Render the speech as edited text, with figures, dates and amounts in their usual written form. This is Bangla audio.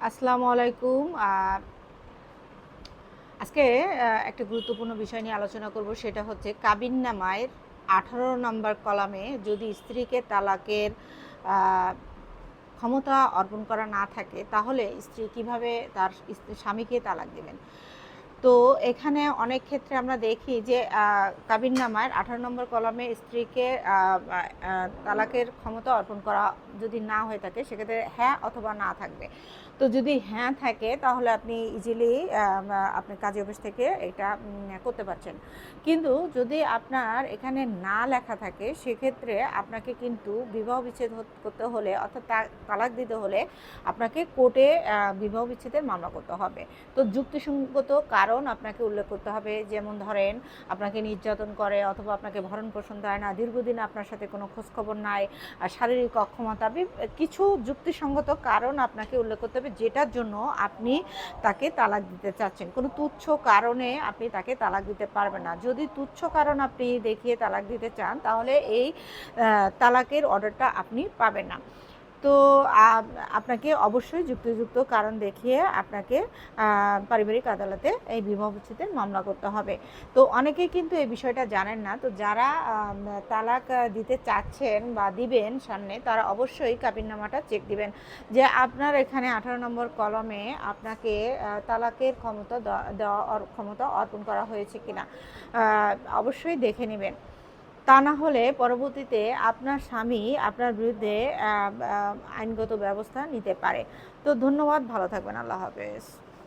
আসসালামু আলাইকুম। আজকে একটা গুরুত্বপূর্ণ বিষয় নিয়ে আলোচনা করব, সেটা হচ্ছে কাবিননামায় ১৮ নম্বর কলামে যদি স্ত্রীকে তালাকের আ ক্ষমতা অর্পণ করা না থাকে, তাহলে স্ত্রী কিভাবে তার স্বামীকে তালাক দিবেন। তো এখানে অনেক ক্ষেত্রে আমরা দেখি যে কাবিননামার ১৮ নম্বর কলামে স্ত্রীকে তালাকের ক্ষমতা অর্পণ করা যদি না হয়ে থাকে, সেক্ষেত্রে হ্যাঁ অথবা না থাকবে। তো যদি হ্যাঁ থাকে, তাহলে আপনি ইজিলি আপনি কাজী অফিস থেকে এটা করতে পারছেন। কিন্তু যদি আপনার এখানে না লেখা থাকে, সেক্ষেত্রে আপনাকে কিন্তু বিবাহ বিচ্ছেদ করতে হলে, অর্থাৎ তালাক দিতে হলে আপনাকে কোর্টে বিবাহ বিচ্ছেদের মামলা করতে হবে। তো যুক্তিসঙ্গত কারণ আপনাকে উল্লেখ করতে হবে। যেমন ধরেন, আপনাকে নির্যাতন করে, অথবা আপনাকে ভরণ পোষণ দেয় না, দীর্ঘদিন আপনার সাথে কোনো খোঁজখবর নাই, শারীরিক অক্ষমতা, কিছু যুক্তিসঙ্গত কারণ আপনাকে উল্লেখ করতে হবে, যেটার জন্য আপনি তাকে তালাক দিতে চাচ্ছেন। কোনো তুচ্ছ কারণে আপনি তাকে তালাক দিতে পারবেন না। যদি তুচ্ছ কারণ আপনি দেখিয়ে তালাক দিতে চান, তাহলে এই তালাকের অর্ডারটা আপনি পাবেন না। তো আপনাকে অবশ্যই যুক্তিযুক্ত কারণ দেখিয়ে আপনাকে পারিবারিক আদালতে এই বিবাহ বিচ্ছেদের মামলা করতে হবে। তো অনেকেই কিন্তু এই বিষয়টা জানেন না। তো যারা তালাক দিতে চাচ্ছেন বা দিবেন সামনে, তারা অবশ্যই কাবিননামাটা চেক দিবেন যে আপনার এখানে ১৮ নম্বর কলমে আপনাকে তালাকের দেওয়ার ক্ষমতা অর্পণ করা হয়েছে কিনা, অবশ্যই দেখে নেবেন। তা না হলে পরবর্তীতে আপনার স্বামী আপনার বিরুদ্ধে আইনগত ব্যবস্থা নিতে পারে। তো ধন্যবাদ, ভালো থাকবেন। আল্লাহ হাফেজ।